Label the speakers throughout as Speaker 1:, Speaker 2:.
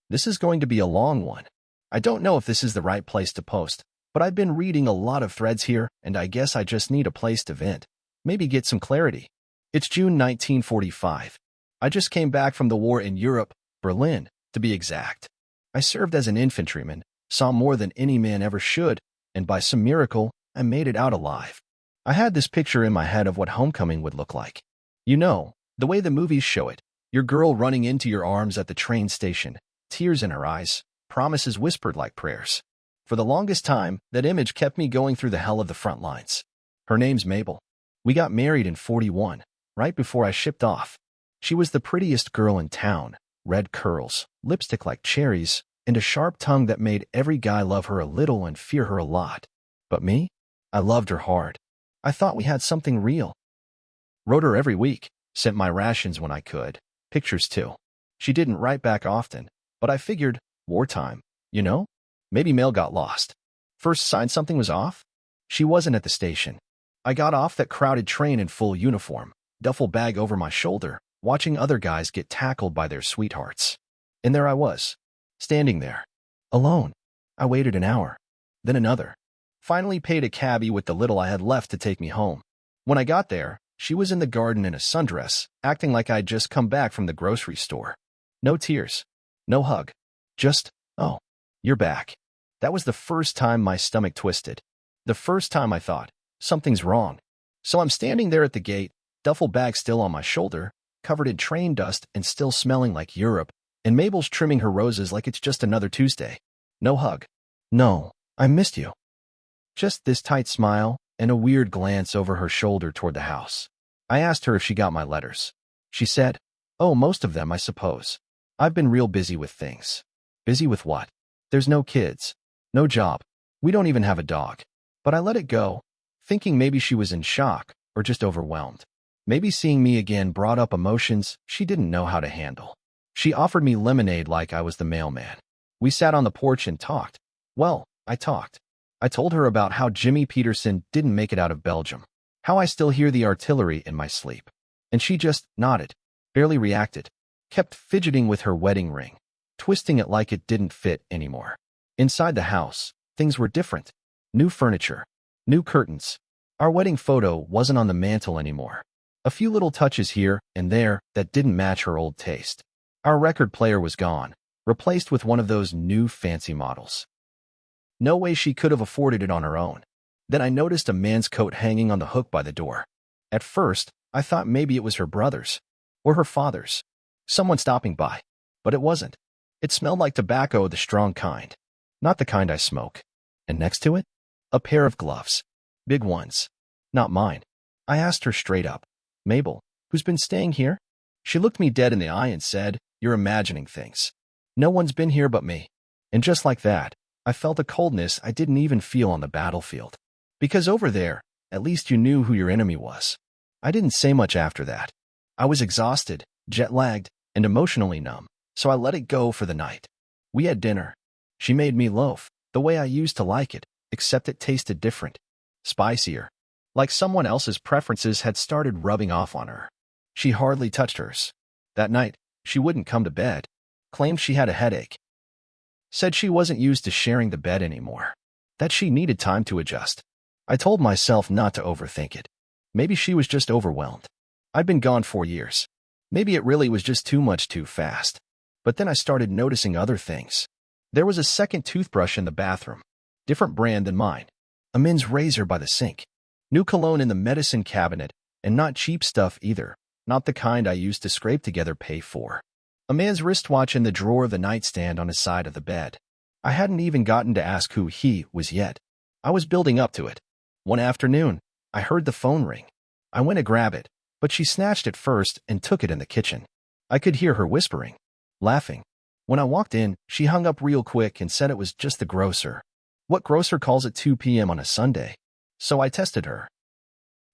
Speaker 1: This is going to be a long one. I don't know if this is the right place to post, but I've been reading a lot of threads here, and I guess I just need a place to vent. Maybe get some clarity. It's June 1945. I just came back from the war in Europe, Berlin, to be exact. I served as an infantryman, saw more than any man ever should, and by some miracle, I made it out alive. I had this picture in my head of what homecoming would look like. You know, the way the movies show it. Your girl running into your arms at the train station, tears in her eyes, promises whispered like prayers. For the longest time, that image kept me going through the hell of the front lines. Her name's Mabel. We got married in 41, right before I shipped off. She was the prettiest girl in town, red curls, lipstick like cherries, and a sharp tongue that made every guy love her a little and fear her a lot. But me? I loved her hard. I thought we had something real. Wrote her every week, sent my rations when I could, pictures too. She didn't write back often, but I figured, wartime, you know? Maybe mail got lost. First sign something was off? She wasn't at the station. I got off that crowded train in full uniform, duffel bag over my shoulder, watching other guys get tackled by their sweethearts. And there I was, standing there, alone. I waited an hour, then another. Finally paid a cabbie with the little I had left to take me home. When I got there, she was in the garden in a sundress, acting like I'd just come back from the grocery store. No tears, no hug, just, oh, you're back. That was the first time my stomach twisted. The first time I thought, something's wrong. So I'm standing there at the gate, duffel bag still on my shoulder, covered in train dust and still smelling like Europe, and Mabel's trimming her roses like it's just another Tuesday. No hug. No, I missed you. Just this tight smile and a weird glance over her shoulder toward the house. I asked her if she got my letters. She said, oh, most of them, I suppose. I've been real busy with things. Busy with what? There's no kids, no job. We don't even have a dog. But I let it go, thinking maybe she was in shock or just overwhelmed. Maybe seeing me again brought up emotions she didn't know how to handle. She offered me lemonade like I was the mailman. We sat on the porch and talked. Well, I talked. I told her about how Jimmy Peterson didn't make it out of Belgium, how I still hear the artillery in my sleep. And she just nodded, barely reacted, kept fidgeting with her wedding ring, twisting it like it didn't fit anymore. Inside the house, things were different. New furniture, new curtains. Our wedding photo wasn't on the mantle anymore. A few little touches here and there that didn't match her old taste. Our record player was gone, replaced with one of those new fancy models. No way she could have afforded it on her own. Then I noticed a man's coat hanging on the hook by the door. At first, I thought maybe it was her brother's, or her father's. Someone stopping by. But it wasn't. It smelled like tobacco, the strong kind. Not the kind I smoke. And next to it? A pair of gloves. Big ones. Not mine. I asked her straight up, Mabel, who's been staying here? She looked me dead in the eye and said, you're imagining things. No one's been here but me. And just like that, I felt a coldness I didn't even feel on the battlefield. Because over there, at least you knew who your enemy was. I didn't say much after that. I was exhausted, jet-lagged, and emotionally numb, so I let it go for the night. We had dinner. She made me loaf, the way I used to like it, except it tasted different. Spicier. Like someone else's preferences had started rubbing off on her. She hardly touched hers. That night, she wouldn't come to bed. Claimed she had a headache. Said she wasn't used to sharing the bed anymore. That she needed time to adjust. I told myself not to overthink it. Maybe she was just overwhelmed. I'd been gone 4 years. Maybe it really was just too much too fast. But then I started noticing other things. There was a second toothbrush in the bathroom. Different brand than mine. A men's razor by the sink. New cologne in the medicine cabinet, and not cheap stuff either. Not the kind I used to scrape together pay for. A man's wristwatch in the drawer of the nightstand on his side of the bed. I hadn't even gotten to ask who he was yet. I was building up to it. One afternoon, I heard the phone ring. I went to grab it, but she snatched it first and took it in the kitchen. I could hear her whispering, laughing. When I walked in, she hung up real quick and said it was just the grocer. What grocer calls at 2 p.m. on a Sunday? So I tested her.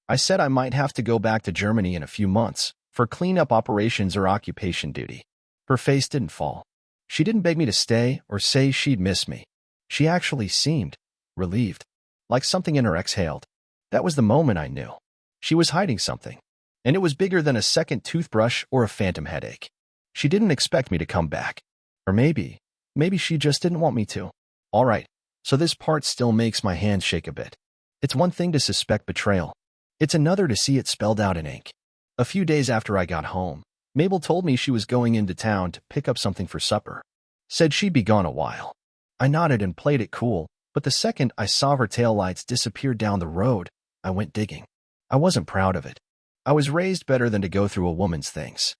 Speaker 1: I said I might have to go back to Germany in a few months for cleanup operations or occupation duty. Her face didn't fall. She didn't beg me to stay or say she'd miss me. She actually seemed relieved, like something in her exhaled. That was the moment I knew. She was hiding something, and it was bigger than a second toothbrush or a phantom headache. She didn't expect me to come back. Or maybe Maybe she just didn't want me to. All right, so this part still makes my hands shake a bit. It's one thing to suspect betrayal. It's another to see it spelled out in ink. A few days after I got home, Mabel told me she was going into town to pick up something for supper. Said she'd be gone a while. I nodded and played it cool, but the second I saw her taillights disappear down the road, I went digging. I wasn't proud of it. I was raised better than to go through a woman's things.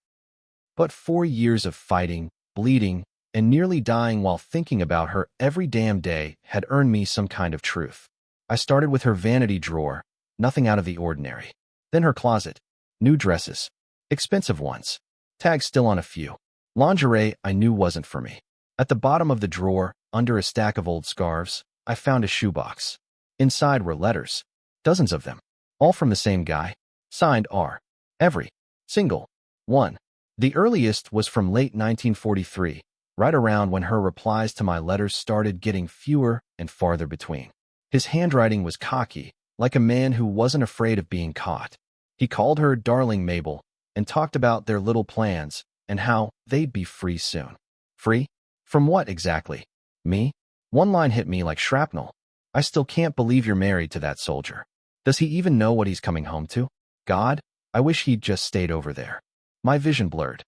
Speaker 1: But 4 years of fighting, bleeding, and nearly dying while thinking about her every damn day had earned me some kind of truth. I started with her vanity drawer, nothing out of the ordinary. Then her closet, new dresses, expensive ones, tags still on a few. Lingerie I knew wasn't for me. At the bottom of the drawer, under a stack of old scarves, I found a shoebox. Inside were letters, dozens of them, all from the same guy, signed R. Every single one. The earliest was from late 1943, right around when her replies to my letters started getting fewer and farther between. His handwriting was cocky, like a man who wasn't afraid of being caught. He called her Darling Mabel and talked about their little plans and how they'd be free soon. Free? From what exactly? Me? One line hit me like shrapnel. I still can't believe you're married to that soldier. Does he even know what he's coming home to? God, I wish he'd just stayed over there. My vision blurred.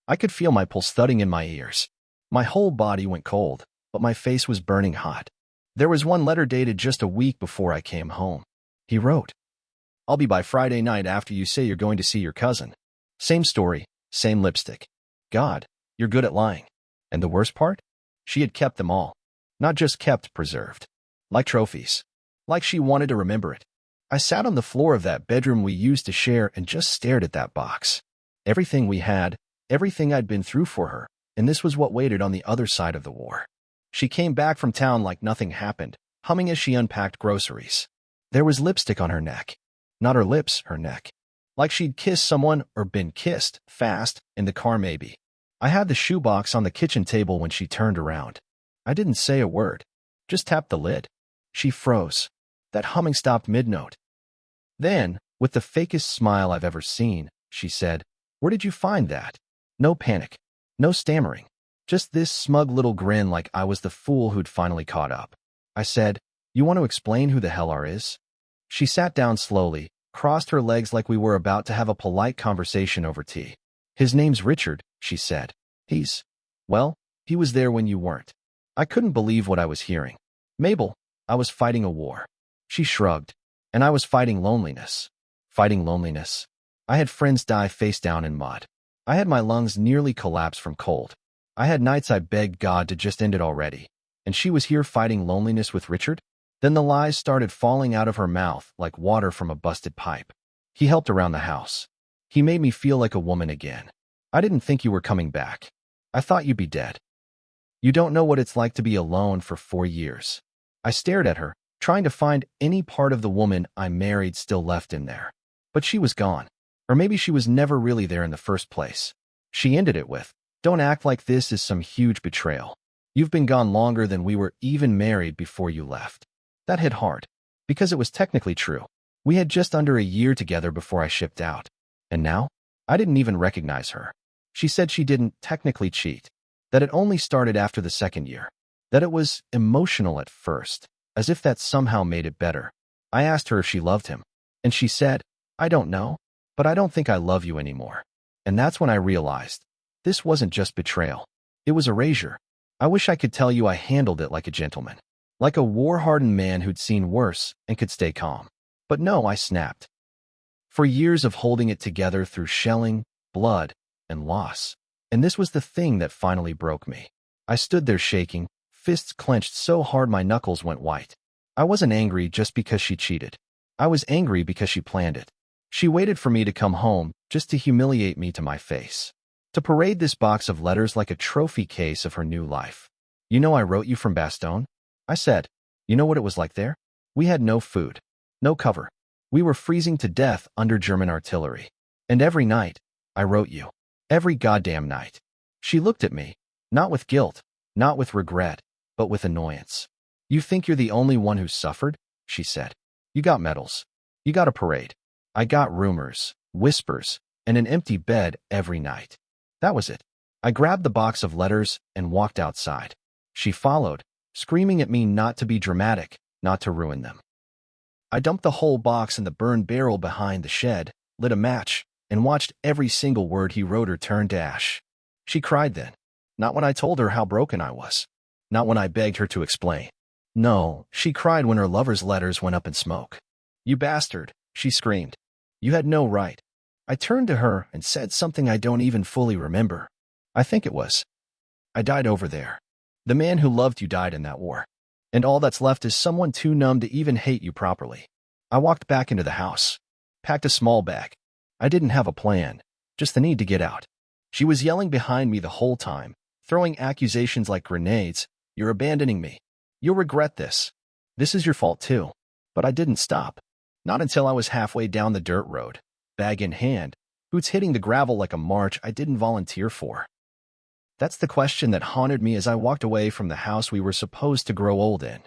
Speaker 1: I could feel my pulse thudding in my ears. My whole body went cold, but my face was burning hot. There was one letter dated just a week before I came home. He wrote, I'll be by Friday night after you say you're going to see your cousin. Same story, same lipstick. God, you're good at lying. And the worst part? She had kept them all. Not just kept, preserved. Like trophies. Like she wanted to remember it. I sat on the floor of that bedroom we used to share and just stared at that box. Everything we had, everything I'd been through for her, and this was what waited on the other side of the war. She came back from town like nothing happened, humming as she unpacked groceries. There was lipstick on her neck. Not her lips, her neck. Like she'd kissed someone or been kissed, fast, in the car maybe. I had the shoebox on the kitchen table when she turned around. I didn't say a word. Just tapped the lid. She froze. That humming stopped mid-note. Then, with the fakest smile I've ever seen, she said, Where did you find that? No panic. No stammering. Just this smug little grin like I was the fool who'd finally caught up. I said, You want to explain who the hell R is? She sat down slowly, crossed her legs like we were about to have a polite conversation over tea. His name's Richard, she said. Well, he was there when you weren't. I couldn't believe what I was hearing. Mabel, I was fighting a war. She shrugged. And I was fighting loneliness. Fighting loneliness. I had friends die face down in mud. I had my lungs nearly collapse from cold. I had nights I begged God to just end it already. And she was here fighting loneliness with Richard? Then the lies started falling out of her mouth like water from a busted pipe. He helped around the house. He made me feel like a woman again. I didn't think you were coming back. I thought you'd be dead. You don't know what it's like to be alone for 4 years. I stared at her, trying to find any part of the woman I married still left in there. But she was gone. Or maybe she was never really there in the first place. She ended it with, Don't act like this is some huge betrayal. You've been gone longer than we were even married before you left. That hit hard. Because it was technically true. We had just under a year together before I shipped out. And now? I didn't even recognize her. She said she didn't technically cheat. That it only started after the 2nd year. That it was emotional at first. As if that somehow made it better. I asked her if she loved him. And she said, I don't know. But I don't think I love you anymore. And that's when I realized. This wasn't just betrayal. It was erasure. I wish I could tell you I handled it like a gentleman. Like a war-hardened man who'd seen worse and could stay calm. But no, I snapped. For years of holding it together through shelling, blood, and loss. And this was the thing that finally broke me. I stood there shaking, fists clenched so hard my knuckles went white. I wasn't angry just because she cheated. I was angry because she planned it. She waited for me to come home just to humiliate me to my face. To parade this box of letters like a trophy case of her new life. You know I wrote you from Bastogne? I said. You know what it was like there? We had no food. No cover. We were freezing to death under German artillery. And every night, I wrote you. Every goddamn night. She looked at me. Not with guilt. Not with regret. But with annoyance. You think you're the only one who suffered? She said. You got medals. You got a parade. I got rumors, whispers, and an empty bed every night. That was it. I grabbed the box of letters and walked outside. She followed, screaming at me not to be dramatic, not to ruin them. I dumped the whole box in the burned barrel behind the shed, lit a match, and watched every single word he wrote her turn to ash. She cried then. Not when I told her how broken I was. Not when I begged her to explain. No, she cried when her lover's letters went up in smoke. "You bastard," she screamed. "You had no right." I turned to her and said something I don't even fully remember. I think it was, "I died over there. The man who loved you died in that war. And all that's left is someone too numb to even hate you properly." I walked back into the house. Packed a small bag. I didn't have a plan, just the need to get out. She was yelling behind me the whole time, throwing accusations like grenades. "You're abandoning me. You'll regret this. This is your fault too." But I didn't stop. Not until I was halfway down the dirt road, bag in hand, boots hitting the gravel like a march I didn't volunteer for. That's the question that haunted me as I walked away from the house we were supposed to grow old in.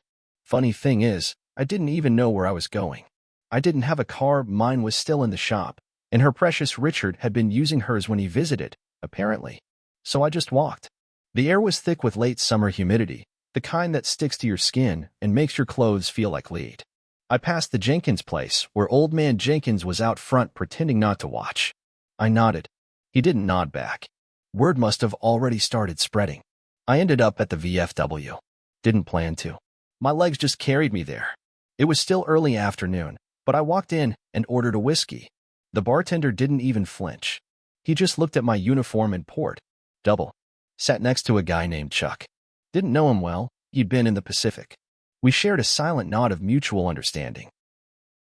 Speaker 1: Funny thing is, I didn't even know where I was going. I didn't have a car, mine was still in the shop, and her precious Richard had been using hers when he visited, apparently. So I just walked. The air was thick with late summer humidity, the kind that sticks to your skin and makes your clothes feel like lead. I passed the Jenkins place, where old man Jenkins was out front pretending not to watch. I nodded. He didn't nod back. Word must have already started spreading. I ended up at the VFW. Didn't plan to. My legs just carried me there. It was still early afternoon, but I walked in and ordered a whiskey. The bartender didn't even flinch. He just looked at my uniform and poured. Double. Sat next to a guy named Chuck. Didn't know him well, he'd been in the Pacific. We shared a silent nod of mutual understanding.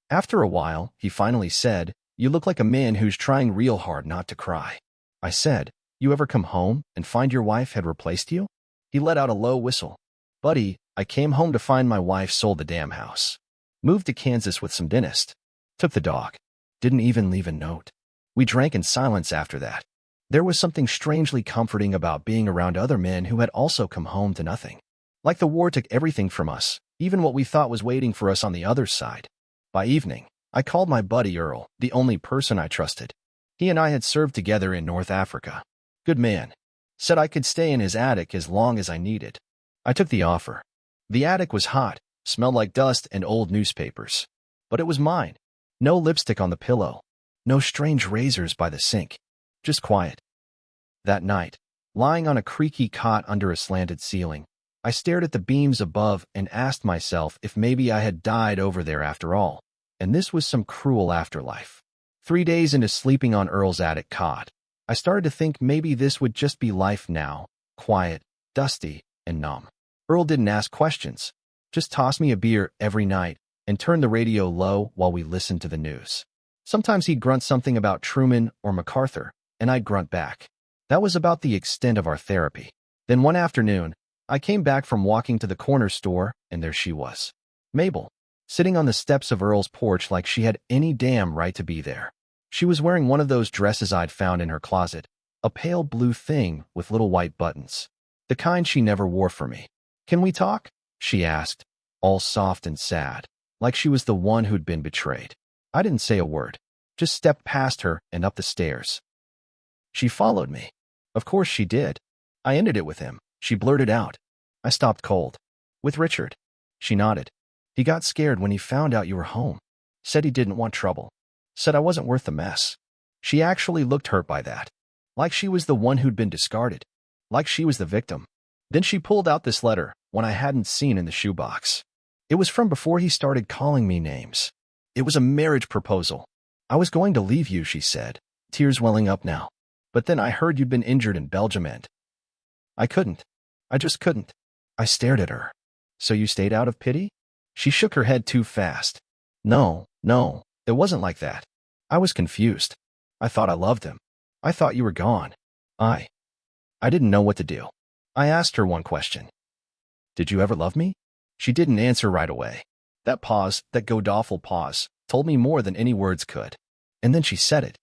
Speaker 1: After a while, he finally said, "You look like a man who's trying real hard not to cry." I said, "You ever come home and find your wife had replaced you?" He let out a low whistle. "Buddy, I came home to find my wife sold the damn house. Moved to Kansas with some dentist. Took the dog. Didn't even leave a note." We drank in silence after that. There was something strangely comforting about being around other men who had also come home to nothing. Like the war took everything from us, even what we thought was waiting for us on the other side. By evening, I called my buddy Earl, the only person I trusted. He and I had served together in North Africa. Good man. Said I could stay in his attic as long as I needed. I took the offer. The attic was hot, smelled like dust and old newspapers. But it was mine. No lipstick on the pillow. No strange razors by the sink. Just quiet. That night, lying on a creaky cot under a slanted ceiling, I stared at the beams above and asked myself if maybe I had died over there after all, and this was some cruel afterlife. 3 days into sleeping on Earl's attic cot, I started to think maybe this would just be life now, quiet, dusty, and numb. Earl didn't ask questions, just tossed me a beer every night and turned the radio low while we listened to the news. Sometimes he'd grunt something about Truman or MacArthur, and I'd grunt back. That was about the extent of our therapy. Then one afternoon, I came back from walking to the corner store, and there she was. Mabel, sitting on the steps of Earl's porch like she had any damn right to be there. She was wearing one of those dresses I'd found in her closet, a pale blue thing with little white buttons. The kind she never wore for me. "Can we talk?" she asked, all soft and sad, like she was the one who'd been betrayed. I didn't say a word, just stepped past her and up the stairs. She followed me. Of course she did. I ended it with him. She blurted out. I stopped cold. "With Richard." She nodded. "He got scared when he found out you were home. Said he didn't want trouble. Said I wasn't worth the mess." She actually looked hurt by that. Like she was the one who'd been discarded. Like she was the victim. Then she pulled out this letter, one I hadn't seen in the shoebox. It was from before he started calling me names. It was a marriage proposal. "I was going to leave you," she said, tears welling up now. "But then I heard you'd been injured in Belgium and I couldn't. I just couldn't." I stared at her. "So you stayed out of pity?" She shook her head too fast. No, it wasn't like that. I was confused. I thought I loved him. I thought you were gone. I didn't know what to do. I asked her one question. "Did you ever love me?" She didn't answer right away. That pause, that god-awful pause, told me more than any words could. And then she said it.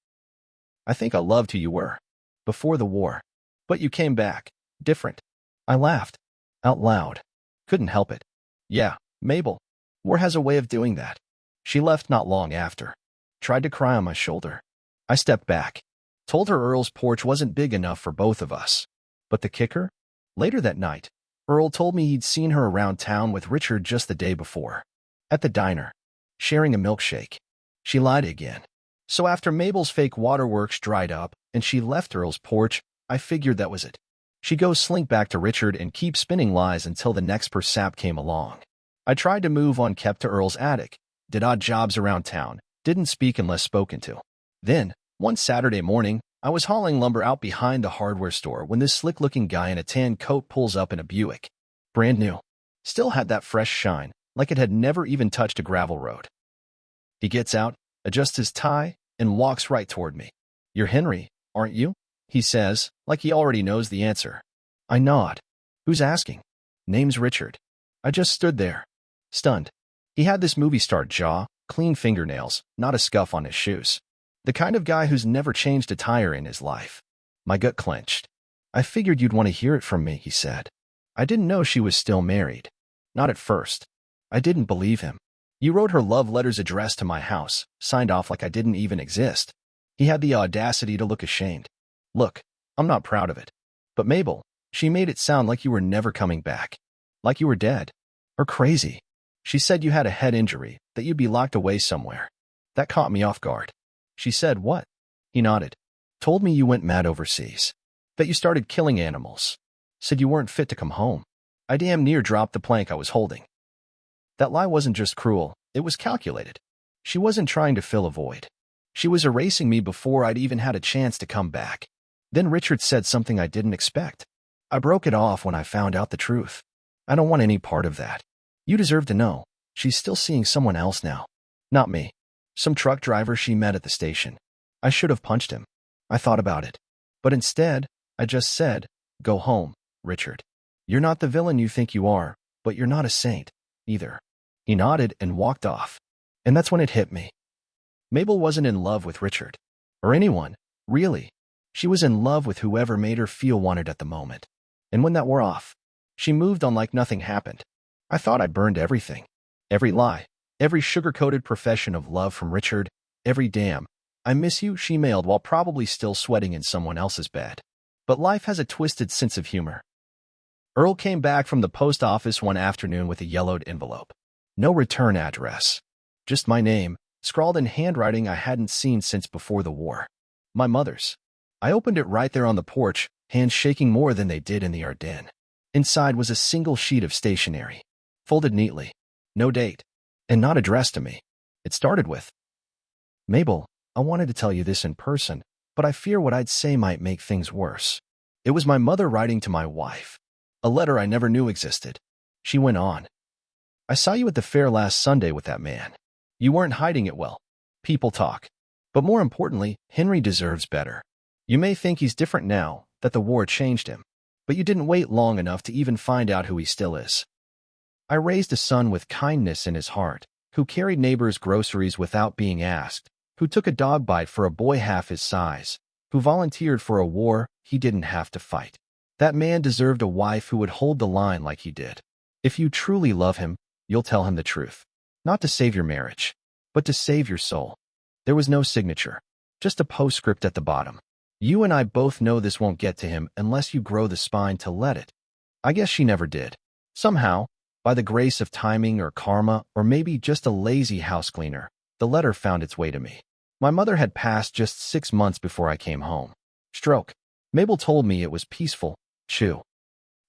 Speaker 1: "I think I loved who you were. Before the war. But you came back. Different." I laughed. Out loud. Couldn't help it. "Yeah, Mabel. War has a way of doing that." She left not long after. Tried to cry on my shoulder. I stepped back. Told her Earl's porch wasn't big enough for both of us. But the kicker? Later that night, Earl told me he'd seen her around town with Richard just the day before. At the diner, sharing a milkshake. She lied again. So after Mabel's fake waterworks dried up and she left Earl's porch, I figured that was it. She'd go slink back to Richard and keep spinning lies until the next sap came along. I tried to move on, kept to Earl's attic, did odd jobs around town, didn't speak unless spoken to. Then, one Saturday morning, I was hauling lumber out behind the hardware store when this slick-looking guy in a tan coat pulls up in a Buick. Brand new. Still had that fresh shine, like it had never even touched a gravel road. He gets out, adjusts his tie, and walks right toward me. "You're Henry, aren't you?" he says, like he already knows the answer. I nod. "Who's asking?" "Name's Richard." I just stood there, stunned. He had this movie star jaw, clean fingernails, not a scuff on his shoes. The kind of guy who's never changed a tire in his life. My gut clenched. "I figured you'd want to hear it from me," he said. I didn't know she was still married. Not at first. I didn't believe him. You wrote her love letters addressed to my house, signed off like I didn't even exist. He had the audacity to look ashamed. "Look, I'm not proud of it. But Mabel, she made it sound like you were never coming back. Like you were dead. Or crazy. She said you had a head injury, that you'd be locked away somewhere." That caught me off guard. She said, "What?" He nodded. "Told me you went mad overseas. That you started killing animals. Said you weren't fit to come home." I damn near dropped the plank I was holding. That lie wasn't just cruel, it was calculated. She wasn't trying to fill a void. She was erasing me before I'd even had a chance to come back. Then Richard said something I didn't expect. I broke it off when I found out the truth. "I don't want any part of that. You deserve to know. She's still seeing someone else now. Not me. Some truck driver she met at the station. I should have punched him. I thought about it. But instead, I just said, 'Go home, Richard. You're not the villain you think you are, but you're not a saint, either.'" He nodded and walked off. And that's when it hit me. Mabel wasn't in love with Richard. Or anyone, really. She was in love with whoever made her feel wanted at the moment. And when that wore off, she moved on like nothing happened. I thought I'd burned everything. Every lie. Every sugar-coated profession of love from Richard. Every damn, "I miss you," she mailed while probably still sweating in someone else's bed. But life has a twisted sense of humor. Earl came back from the post office one afternoon with a yellowed envelope. No return address. Just my name, scrawled in handwriting I hadn't seen since before the war. My mother's. I opened it right there on the porch, hands shaking more than they did in the Ardennes. Inside was a single sheet of stationery, folded neatly. No date, and not addressed to me. It started with, "Mabel, I wanted to tell you this in person, but I fear what I'd say might make things worse." It was my mother writing to my wife. A letter I never knew existed. She went on. "I saw you at the fair last Sunday with that man. You weren't hiding it well. People talk. But more importantly, Henry deserves better. You may think he's different now, that the war changed him. But you didn't wait long enough to even find out who he still is. I raised a son with kindness in his heart, who carried neighbors' groceries without being asked, who took a dog bite for a boy half his size, who volunteered for a war he didn't have to fight. That man deserved a wife who would hold the line like he did. If you truly love him, you'll tell him the truth. Not to save your marriage, but to save your soul." There was no signature, just a postscript at the bottom. "You and I both know this won't get to him unless you grow the spine to let it." I guess she never did. Somehow, by the grace of timing or karma, or maybe just a lazy house cleaner, the letter found its way to me. My mother had passed just 6 months before I came home. Stroke. Mabel told me it was peaceful. Chew.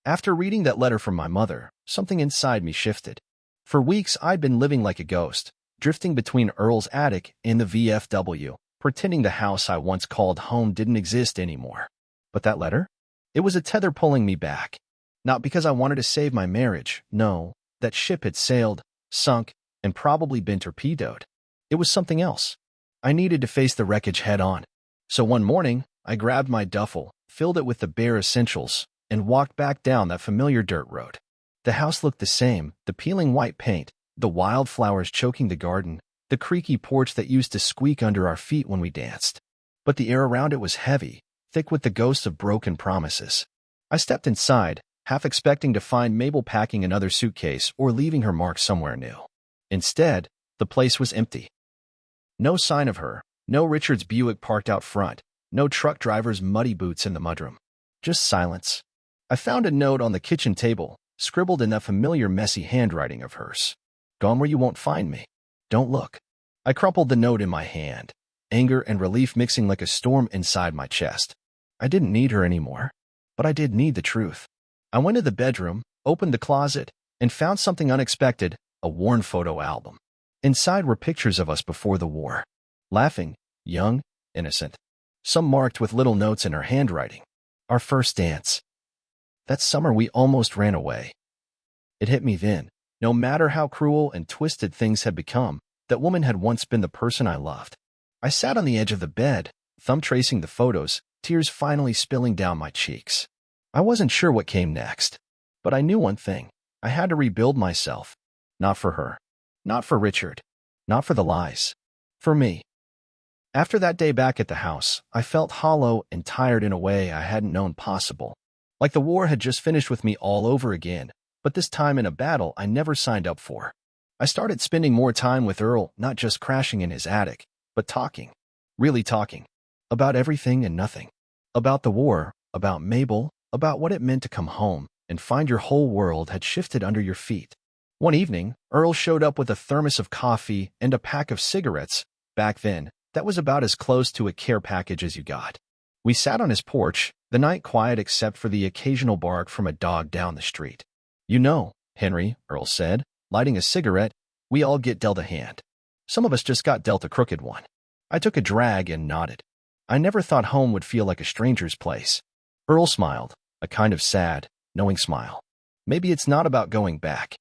Speaker 1: After reading that letter from my mother, something inside me shifted. For weeks, I'd been living like a ghost, drifting between Earl's attic and the VFW, pretending the house I once called home didn't exist anymore. But that letter? It was a tether pulling me back. Not because I wanted to save my marriage, no. That ship had sailed, sunk, and probably been torpedoed. It was something else. I needed to face the wreckage head-on. So one morning, I grabbed my duffel, filled it with the bare essentials, and walked back down that familiar dirt road. The house looked the same, the peeling white paint, the wildflowers choking the garden, the creaky porch that used to squeak under our feet when we danced. But the air around it was heavy, thick with the ghosts of broken promises. I stepped inside, half expecting to find Mabel packing another suitcase or leaving her mark somewhere new. Instead, the place was empty. No sign of her, no Richard's Buick parked out front, no truck driver's muddy boots in the mudroom. Just silence. I found a note on the kitchen table, scribbled in that familiar messy handwriting of hers. Gone where you won't find me. Don't look. I crumpled the note in my hand, anger and relief mixing like a storm inside my chest. I didn't need her anymore, but I did need the truth. I went to the bedroom, opened the closet, and found something unexpected, a worn photo album. Inside were pictures of us before the war. Laughing, young, innocent. Some marked with little notes in her handwriting. Our first dance. That summer we almost ran away. It hit me then. No matter how cruel and twisted things had become, that woman had once been the person I loved. I sat on the edge of the bed, thumb tracing the photos, tears finally spilling down my cheeks. I wasn't sure what came next, but I knew one thing. I had to rebuild myself. Not for her. Not for Richard. Not for the lies. For me. After that day back at the house, I felt hollow and tired in a way I hadn't known possible. Like the war had just finished with me all over again, but this time in a battle I never signed up for. I started spending more time with Earl, not just crashing in his attic, but talking. Really talking. About everything and nothing. About the war, about Mabel, about what it meant to come home and find your whole world had shifted under your feet. One evening, Earl showed up with a thermos of coffee and a pack of cigarettes. Back then, that was about as close to a care package as you got. We sat on his porch, the night quiet except for the occasional bark from a dog down the street. You know, Henry, Earl said, lighting a cigarette, we all get dealt a hand. Some of us just got dealt a crooked one. I took a drag and nodded. I never thought home would feel like a stranger's place. Earl smiled, a kind of sad, knowing smile. Maybe it's not about going back.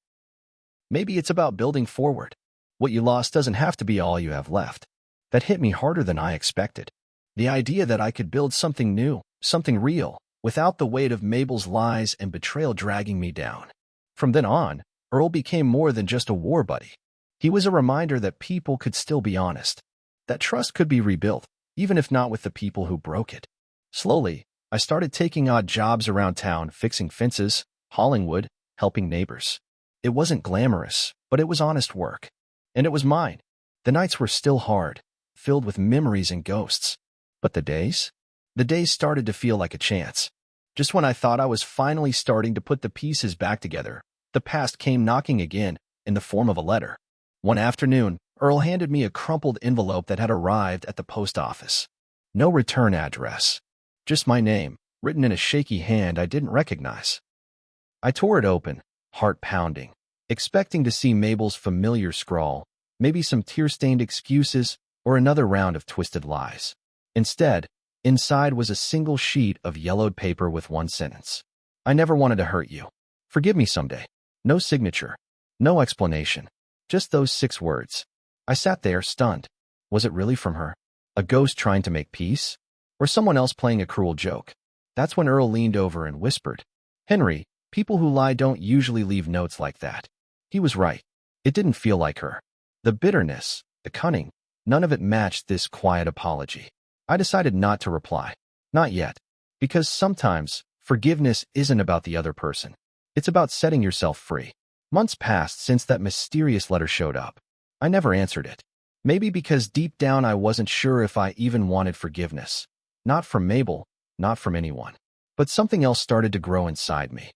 Speaker 1: Maybe it's about building forward. What you lost doesn't have to be all you have left. That hit me harder than I expected. The idea that I could build something new, something real, without the weight of Mabel's lies and betrayal dragging me down. From then on, Earl became more than just a war buddy. He was a reminder that people could still be honest, that trust could be rebuilt, even if not with the people who broke it. Slowly, I started taking odd jobs around town, fixing fences, hauling wood, helping neighbors. It wasn't glamorous, but it was honest work. And it was mine. The nights were still hard, filled with memories and ghosts. But the days? The days started to feel like a chance. Just when I thought I was finally starting to put the pieces back together, the past came knocking again, in the form of a letter. One afternoon, Earl handed me a crumpled envelope that had arrived at the post office. No return address. Just my name, written in a shaky hand I didn't recognize. I tore it open, heart pounding, expecting to see Mabel's familiar scrawl, maybe some tear-stained excuses, or another round of twisted lies. Instead, inside was a single sheet of yellowed paper with one sentence. I never wanted to hurt you. Forgive me someday. No signature. No explanation. Just those 6 words. I sat there, stunned. Was it really from her? A ghost trying to make peace? Or someone else playing a cruel joke? That's when Earl leaned over and whispered, Henry, people who lie don't usually leave notes like that. He was right. It didn't feel like her. The bitterness, the cunning, none of it matched this quiet apology. I decided not to reply. Not yet. Because sometimes, forgiveness isn't about the other person. It's about setting yourself free. Months passed since that mysterious letter showed up. I never answered it. Maybe because deep down I wasn't sure if I even wanted forgiveness. Not from Mabel, not from anyone. But something else started to grow inside me.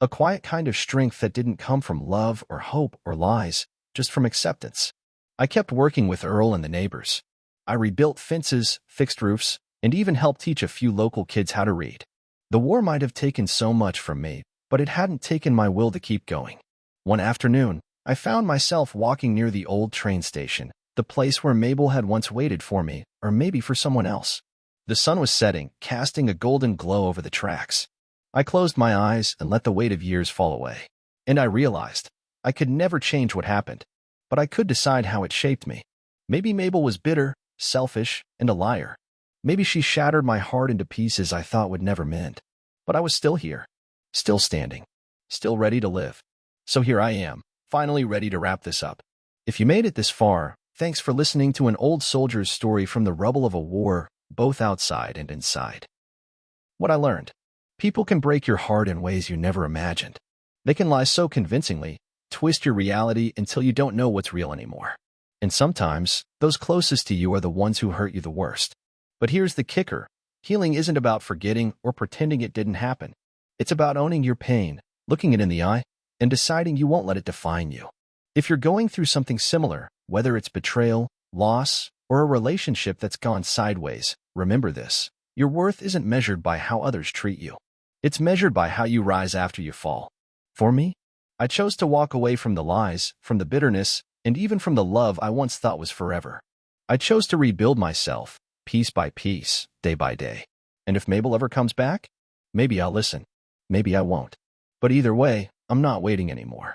Speaker 1: A quiet kind of strength that didn't come from love or hope or lies, just from acceptance. I kept working with Earl and the neighbors. I rebuilt fences, fixed roofs, and even helped teach a few local kids how to read. The war might have taken so much from me, but it hadn't taken my will to keep going. One afternoon, I found myself walking near the old train station, the place where Mabel had once waited for me, or maybe for someone else. The sun was setting, casting a golden glow over the tracks. I closed my eyes and let the weight of years fall away. And I realized, I could never change what happened, but I could decide how it shaped me. Maybe Mabel was bitter, selfish, and a liar. Maybe she shattered my heart into pieces I thought would never mend. But I was still here, still standing, still ready to live. So here I am, finally ready to wrap this up. If you made it this far, thanks for listening to an old soldier's story from the rubble of a war, both outside and inside. What I learned. People can break your heart in ways you never imagined. They can lie so convincingly, twist your reality until you don't know what's real anymore. And sometimes, those closest to you are the ones who hurt you the worst. But here's the kicker. Healing isn't about forgetting or pretending it didn't happen. It's about owning your pain, looking it in the eye, and deciding you won't let it define you. If you're going through something similar, whether it's betrayal, loss, or a relationship that's gone sideways, remember this. Your worth isn't measured by how others treat you. It's measured by how you rise after you fall. For me, I chose to walk away from the lies, from the bitterness, and even from the love I once thought was forever. I chose to rebuild myself, piece by piece, day by day. And if Mabel ever comes back, maybe I'll listen. Maybe I won't. But either way, I'm not waiting anymore.